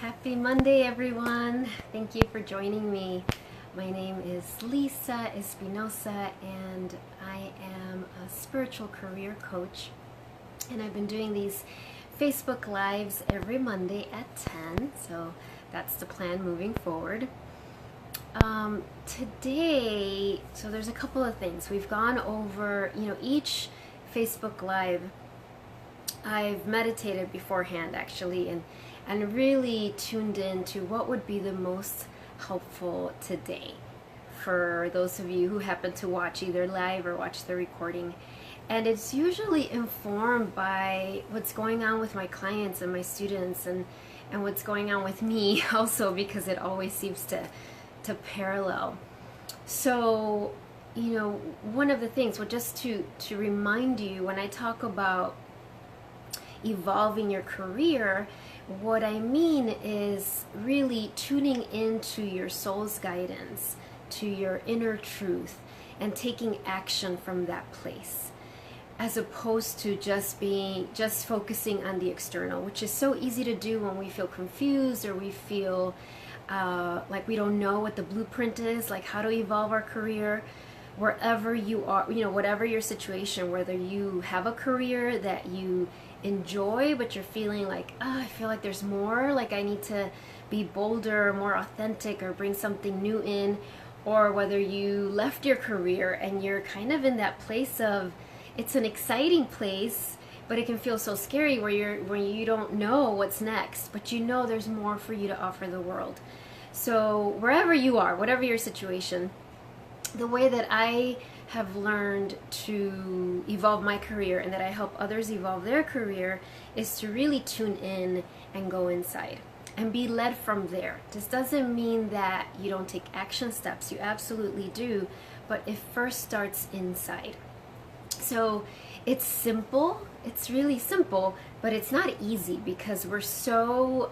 Happy Monday, everyone. Thank you for joining me. My name is Lisa Espinosa, and I am a spiritual career coach. And I've been doing these Facebook Lives every Monday at 10, so that's the plan moving forward. Today, so there's a couple of things. We've gone over, each Facebook Live, I've meditated beforehand actually, and really tuned in to what would be the most helpful today for those of you who happen to watch either live or watch the recording. And it's usually informed by what's going on with my clients and my students, and what's going on with me also, because it always seems to parallel. So, one of the things, well, just to remind you, when I talk about evolving your career, what I mean is really tuning into your soul's guidance, to your inner truth, and taking action from that place, as opposed to just focusing on the external, which is so easy to do when we feel confused, or we feel like we don't know what the blueprint is, like how to evolve our career. Wherever you are, whatever your situation, whether you have a career that you enjoy, but you're feeling like, I feel like there's more, like I need to be bolder, more authentic, or bring something new in, or whether you left your career and you're kind of in that place of, it's an exciting place, but it can feel so scary where you don't know what's next, but there's more for you to offer the world. So wherever you are, whatever your situation, the way that I have learned to evolve my career, and that I help others evolve their career, is to really tune in and go inside and be led from there. This doesn't mean that you don't take action steps. You absolutely do, but it first starts inside. So it's simple. It's really simple, but it's not easy, because we're so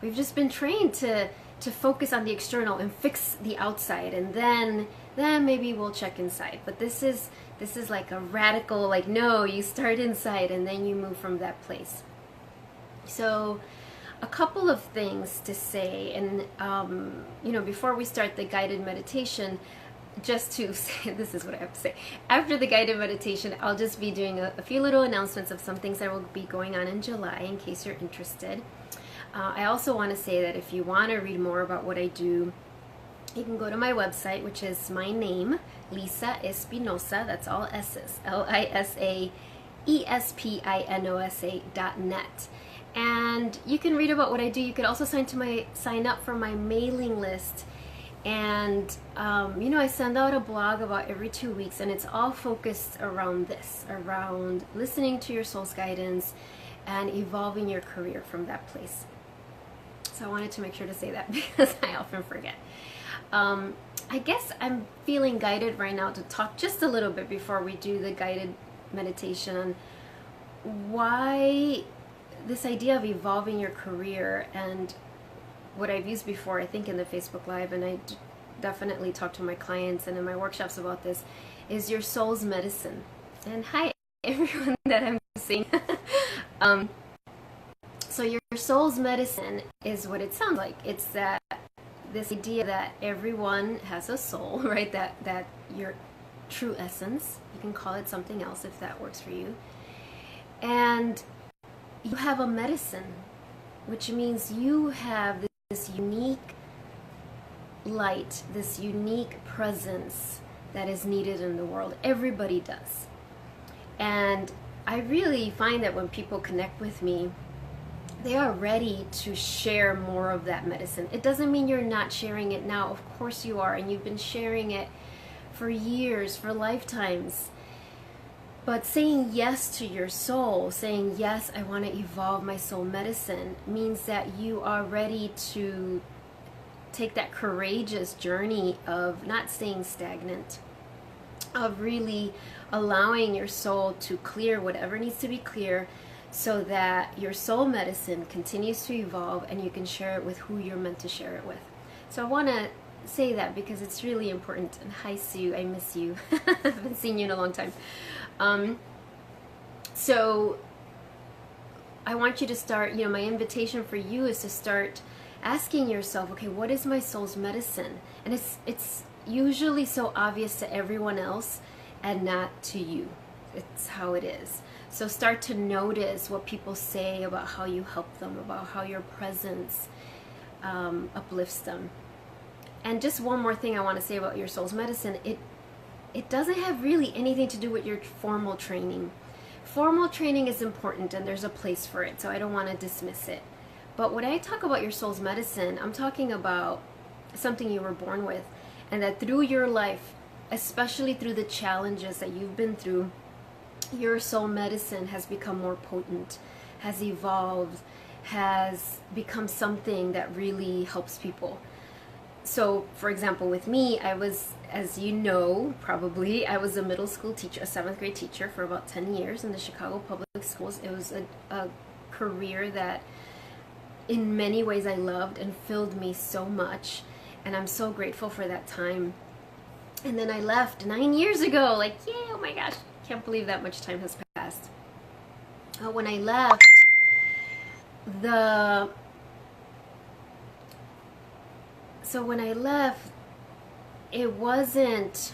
we've just been trained to focus on the external and fix the outside, and then maybe we'll check inside. But this is like a radical, like, no, you start inside and then you move from that place. So a couple of things to say, and before we start the guided meditation, just to say, this is what I have to say. After the guided meditation, I'll just be doing a few little announcements of some things that will be going on in July, in case you're interested. I also want to say that if you want to read more about what I do, you can go to my website, which is my name, Lisa Espinosa, that's all S's, LisaEspinosa.net. And you can read about what I do. You could also sign up for my mailing list. And I send out a blog about every 2 weeks, and it's all focused around this, around listening to your soul's guidance and evolving your career from that place. So I wanted to make sure to say that, because I often forget. I guess I'm feeling guided right now to talk just a little bit before we do the guided meditation on why this idea of evolving your career, and what I've used before, I think in the Facebook Live, and I definitely talk to my clients and in my workshops about this, is your soul's medicine. And hi everyone that I'm seeing. So your soul's medicine is what it sounds like. It's this idea that everyone has a soul, right? That your true essence, you can call it something else if that works for you. And you have a medicine, which means you have this unique light, this unique presence that is needed in the world. Everybody does. And I really find that when people connect with me, they are ready to share more of that medicine. It doesn't mean you're not sharing it now. Of course you are, and you've been sharing it for years, for lifetimes. But saying yes to your soul, saying, yes, I want to evolve my soul medicine, means that you are ready to take that courageous journey of not staying stagnant, of really allowing your soul to clear whatever needs to be clear, so that your soul medicine continues to evolve and you can share it with who you're meant to share it with. So I want to say that because it's really important. And hi Sue, I miss you. I haven't seen you in a long time. So I want you to start, my invitation for you is to start asking yourself, okay, what is my soul's medicine? And it's usually so obvious to everyone else and not to you. It's how it is. So start to notice what people say about how you help them, about how your presence uplifts them. And just one more thing I want to say about your soul's medicine, it doesn't have really anything to do with your formal training. Formal training is important and there's a place for it, so I don't want to dismiss it. But when I talk about your soul's medicine, I'm talking about something you were born with, and that through your life, especially through the challenges that you've been through, your soul medicine has become more potent, has evolved, has become something that really helps people. So, for example, with me, I was, as you know, probably, I was a middle school teacher, a 7th grade teacher for about 10 years in the Chicago Public Schools. It was a career that in many ways I loved and filled me so much, and I'm so grateful for that time. And then I left 9 years ago, like, yay, oh my gosh, can't believe that much time has passed. When I left, it wasn't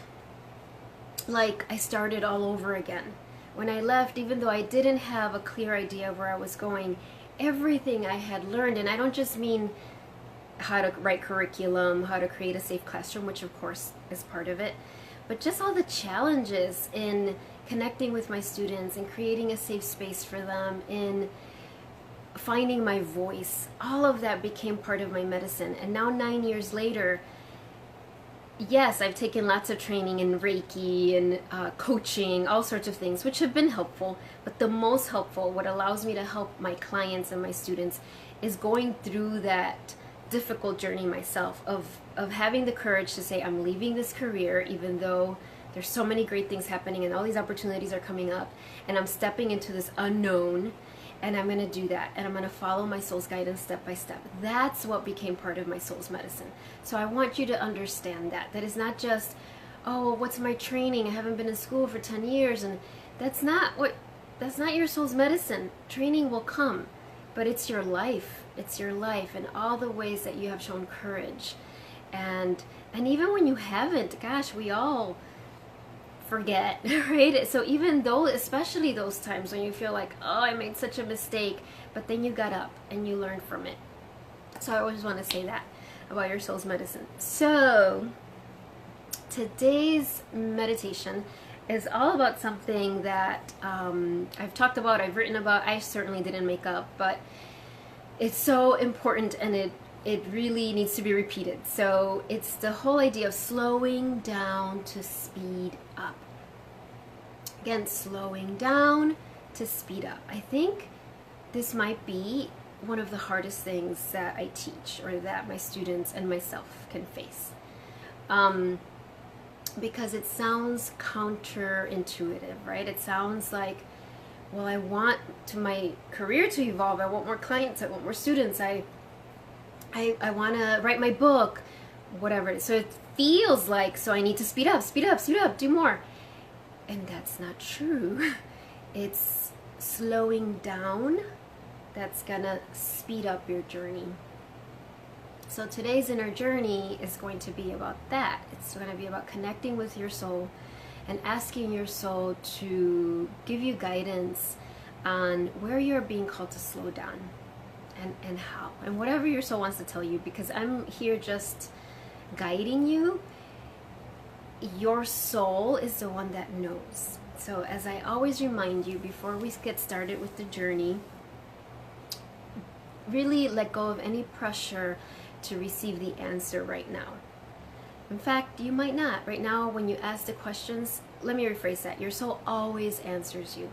like I started all over again. When I left, even though I didn't have a clear idea of where I was going, everything I had learned, and I don't just mean how to write curriculum, how to create a safe classroom, which of course is part of it, but just all the challenges in connecting with my students and creating a safe space for them, in finding my voice, all of that became part of my medicine. And now 9 years later, yes, I've taken lots of training in Reiki and coaching, all sorts of things, which have been helpful. But the most helpful, what allows me to help my clients and my students, is going through that difficult journey myself of having the courage to say, I'm leaving this career, even though there's so many great things happening and all these opportunities are coming up, and I'm stepping into this unknown, and I'm going to do that, and I'm going to follow my soul's guidance step by step. That's what became part of my soul's medicine. So I want you to understand that it's not just, oh, what's my training? I haven't been in school for 10 years, and that's not your soul's medicine. Training will come, but it's your life. It's your life and all the ways that you have shown courage. And even when you haven't, gosh, we all forget, right? So even though, especially those times when you feel like, oh, I made such a mistake, but then you got up and you learned from it. So I always want to say that about your soul's medicine. So today's meditation is all about something that I've talked about, I've written about, I certainly didn't make up, but it's so important, and it really needs to be repeated. So it's the whole idea of slowing down to speed up. Again, slowing down to speed up. I think this might be one of the hardest things that I teach, or that my students and myself can face. Because it sounds counterintuitive, right? It sounds like, well, I want my career to evolve. I want more clients. I want more students. I want to write my book, whatever. So it feels like, so I need to speed up, do more. And that's not true. It's slowing down that's gonna speed up your journey. So today's inner journey is going to be about that. It's going to be about connecting with your soul and asking your soul to give you guidance on where you're being called to slow down and how, and whatever your soul wants to tell you, because I'm here just guiding you. Your soul is the one that knows. So as I always remind you before we get started with the journey, really let go of any pressure to receive the answer right now. In fact, you might not. Right now, when you ask the questions, let me rephrase that. Your soul always answers you.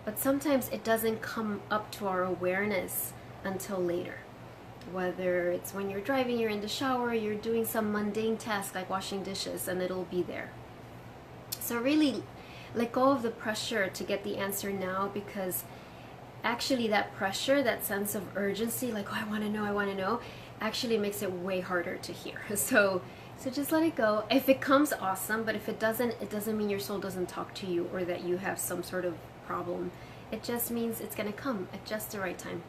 But sometimes it doesn't come up to our awareness until later. Whether it's when you're driving, you're in the shower, you're doing some mundane task like washing dishes, and it'll be there. So really, let go of the pressure to get the answer now, because actually that pressure, that sense of urgency, like, oh, I want to know, actually makes it way harder to hear. So just let it go. If it comes, awesome, but if it doesn't, it doesn't mean your soul doesn't talk to you or that you have some sort of problem. It just means it's going to come at just the right time.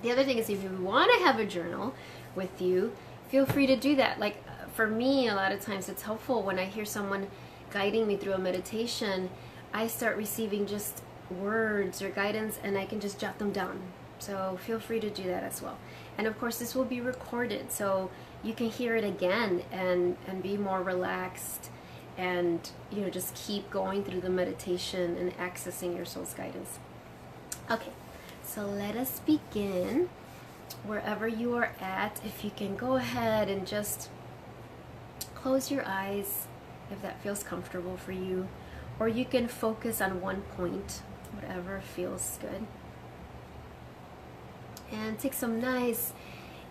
The other thing is, if you want to have a journal with you, feel free to do that. Like for me, a lot of times it's helpful when I hear someone guiding me through a meditation, I start receiving just words or guidance and I can just jot them down. So feel free to do that as well. And of course, this will be recorded, so you can hear it again and be more relaxed and, you know, just keep going through the meditation and accessing your soul's guidance. Okay, so let us begin. Wherever you are at, if you can go ahead and just close your eyes if that feels comfortable for you, or you can focus on one point, whatever feels good. And take some nice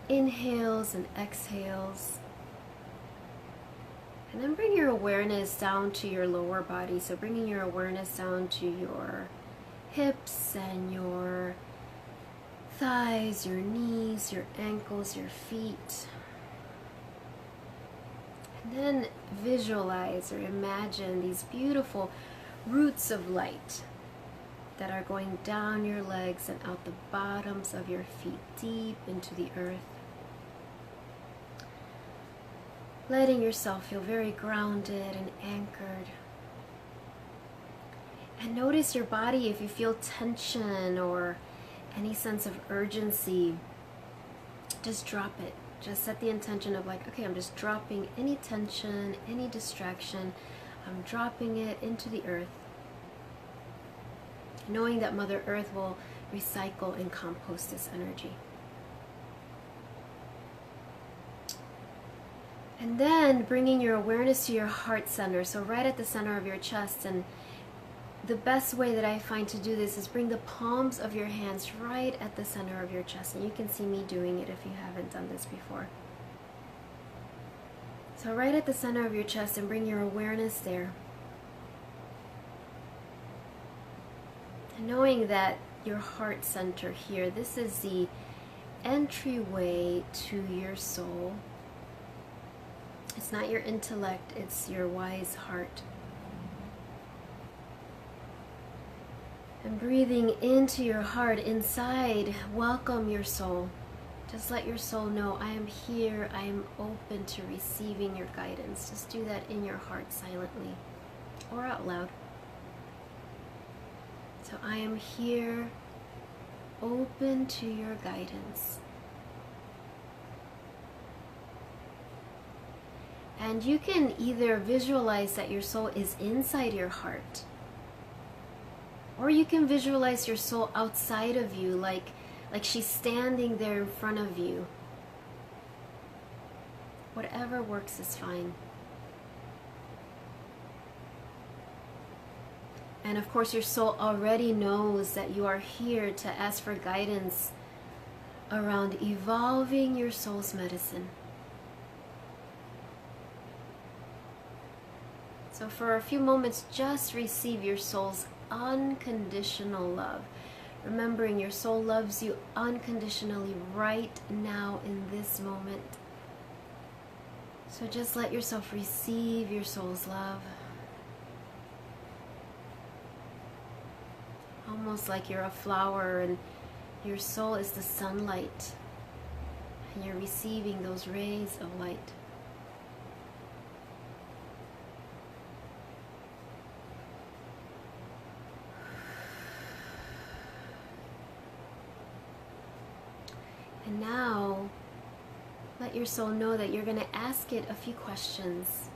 inhales and exhales. And then bring your awareness down to your lower body. So bringing your awareness down to your hips and your thighs, your knees, your ankles, your feet. And then visualize or imagine these beautiful roots of light that are going down your legs and out the bottoms of your feet, deep into the earth. Letting yourself feel very grounded and anchored. And notice your body. If you feel tension or any sense of urgency, just drop it. Just set the intention of like, okay, I'm just dropping any tension, any distraction. I'm dropping it into the earth, knowing that Mother Earth will recycle and compost this energy. And then bringing your awareness to your heart center, so right at the center of your chest. And the best way that I find to do this is bring the palms of your hands right at the center of your chest. And you can see me doing it if you haven't done this before. So right at the center of your chest, and bring your awareness there. And knowing that your heart center here, this is the entryway to your soul. It's not your intellect, it's your wise heart. And breathing into your heart, inside, welcome your soul. Just let your soul know, I am here, I am open to receiving your guidance. Just do that in your heart silently or out loud. So I am here, open to your guidance. And you can either visualize that your soul is inside your heart, or you can visualize your soul outside of you, like she's standing there in front of you. Whatever works is fine. And of course, your soul already knows that you are here to ask for guidance around evolving your soul's medicine. So for a few moments, just receive your soul's unconditional love. Remembering your soul loves you unconditionally right now in this moment. So just let yourself receive your soul's love. Almost like you're a flower and your soul is the sunlight. And you're receiving those rays of light. And now, let your soul know that you're going to ask it a few questions.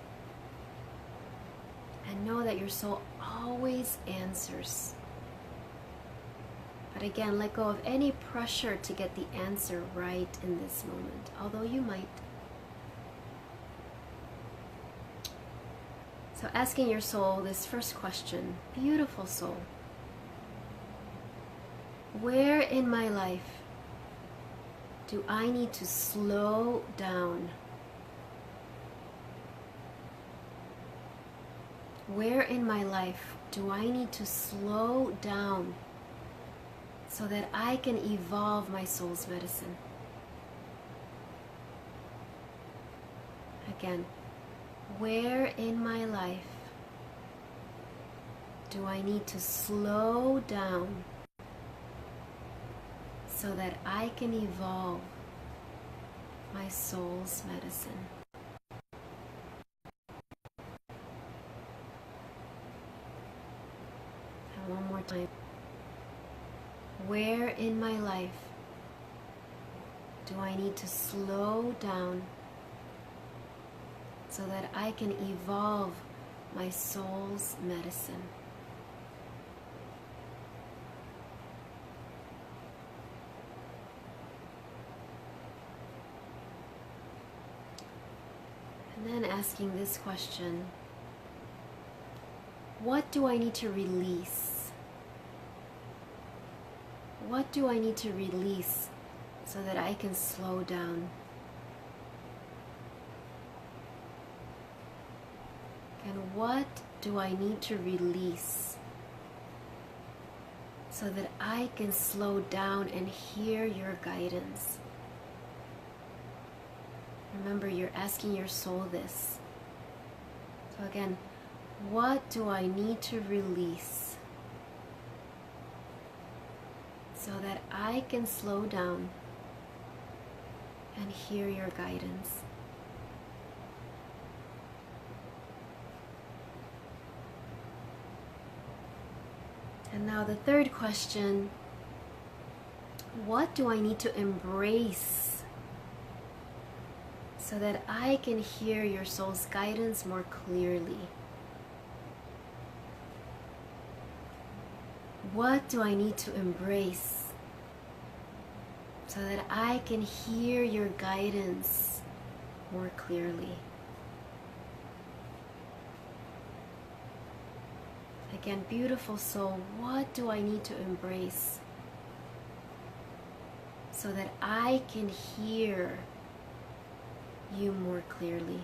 And know that your soul always answers. But again, let go of any pressure to get the answer right in this moment, although you might. So asking your soul this first question, beautiful soul, where in my life do I need to slow down? Where in my life do I need to slow down so that I can evolve my soul's medicine? Again, where in my life do I need to slow down so that I can evolve my soul's medicine? And one more time. Where in my life do I need to slow down so that I can evolve my soul's medicine? And then asking this question, what do I need to release? What do I need to release so that I can slow down? And what do I need to release so that I can slow down and hear your guidance? Remember, you're asking your soul this. So again, what do I need to release so that I can slow down and hear your guidance? And now the third question, what do I need to embrace so that I can hear your soul's guidance more clearly? What do I need to embrace so that I can hear your guidance more clearly? Again, beautiful soul, what do I need to embrace so that I can hear you more clearly?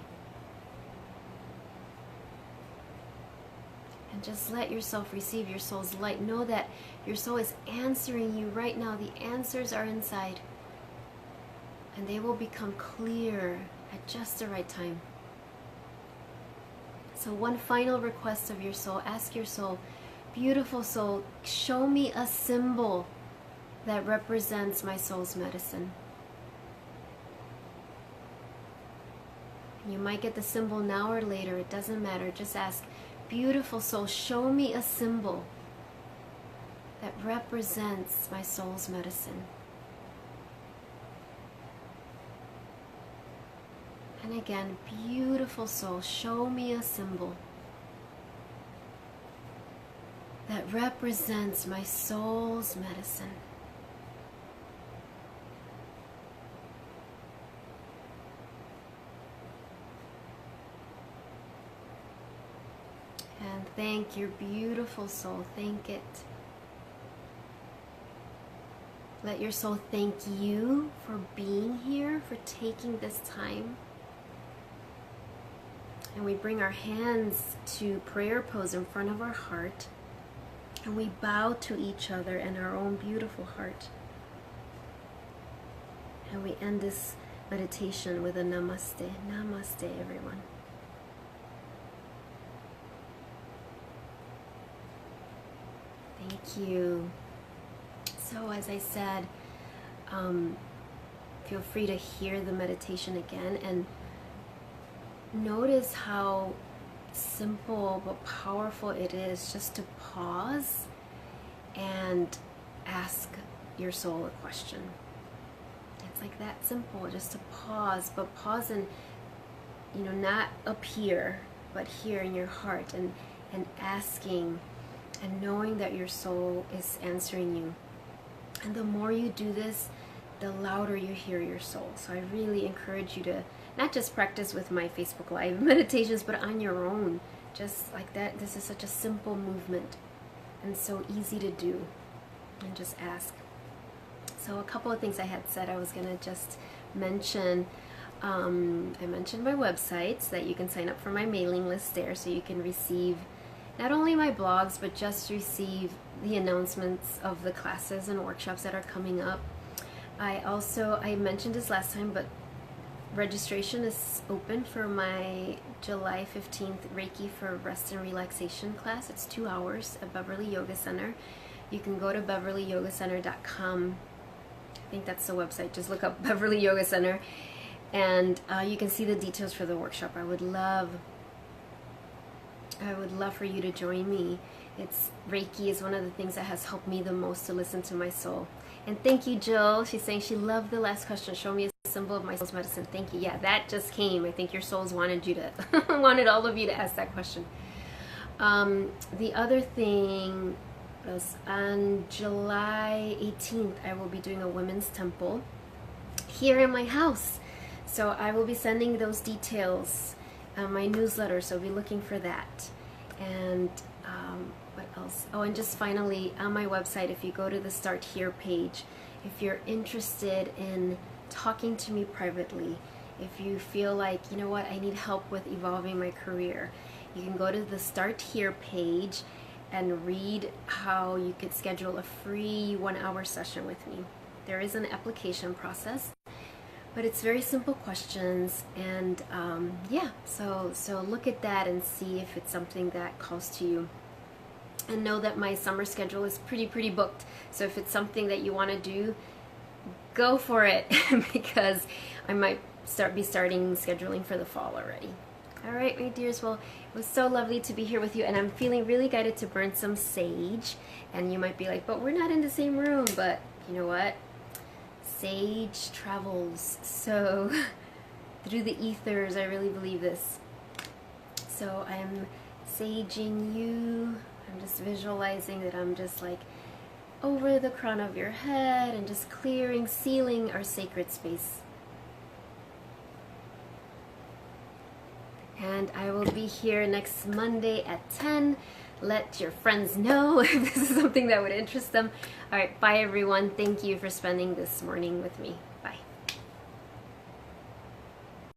And just let yourself receive your soul's light. Know that your soul is answering you right now. The answers are inside. And they will become clear at just the right time. So one final request of your soul. Ask your soul, beautiful soul, show me a symbol that represents my soul's medicine. You might get the symbol now or later. It doesn't matter. Just ask, beautiful soul, show me a symbol that represents my soul's medicine. And again, beautiful soul, show me a symbol that represents my soul's medicine. And thank your beautiful soul. Thank it. Let your soul thank you for being here, for taking this time. And we bring our hands to prayer pose in front of our heart. And we bow to each other and our own beautiful heart. And we end this meditation with a namaste. Namaste, everyone. Thank you. So as I said, feel free to hear the meditation again and notice how simple but powerful it is just to pause and ask your soul a question. It's like that simple, just to pause, but pause and, not up here, but here in your heart, and asking and knowing that your soul is answering you. And the more you do this, the louder you hear your soul. So I really encourage you to not just practice with my Facebook Live meditations, but on your own. Just like that. This is such a simple movement and so easy to do. And just ask. So a couple of things I had said I was going to just mention. I mentioned my websites, that you can sign up for my mailing list there so you can receive not only my blogs, but just receive the announcements of the classes and workshops that are coming up. I mentioned this last time, but registration is open for my July 15th Reiki for Rest and Relaxation class. It's 2 hours at Beverly Yoga Center. You can go to beverlyyogacenter.com. I think that's the website. Just look up Beverly Yoga Center, and you can see the details for the workshop. I would love for you to join me. Reiki is one of the things that has helped me the most to listen to my soul. And thank you, Jill. She's saying she loved the last question. Show me a symbol of my soul's medicine. Thank you. Yeah, that just came. I think your souls wanted you to wanted all of you to ask that question. The other thing was on July 18th, I will be doing a women's temple here in my house. So I will be sending those details on my newsletter, so be looking for that. And what else? Oh, and just finally, on my website, if you go to the Start Here page, if you're interested in talking to me privately, if you feel like, you know what, I need help with evolving my career, you can go to the Start Here page and read how you could schedule a free 1-hour session with me. There is an application process, but it's very simple questions, and yeah, so look at that and see if it's something that calls to you. And know that my summer schedule is pretty booked, so if it's something that you want to do, go for it, because I might be starting scheduling for the fall already. All right, my dears, well, it was so lovely to be here with you, and I'm feeling really guided to burn some sage. And you might be like, but we're not in the same room. But you know what? Sage travels so through the ethers. I really believe this. So I'm saging you. I'm just visualizing that I'm just like over the crown of your head and just clearing, sealing our sacred space. And I will be here next Monday at 10. Let your friends know if this is something that would interest them. All right, bye everyone. Thank you for spending this morning with me. Bye.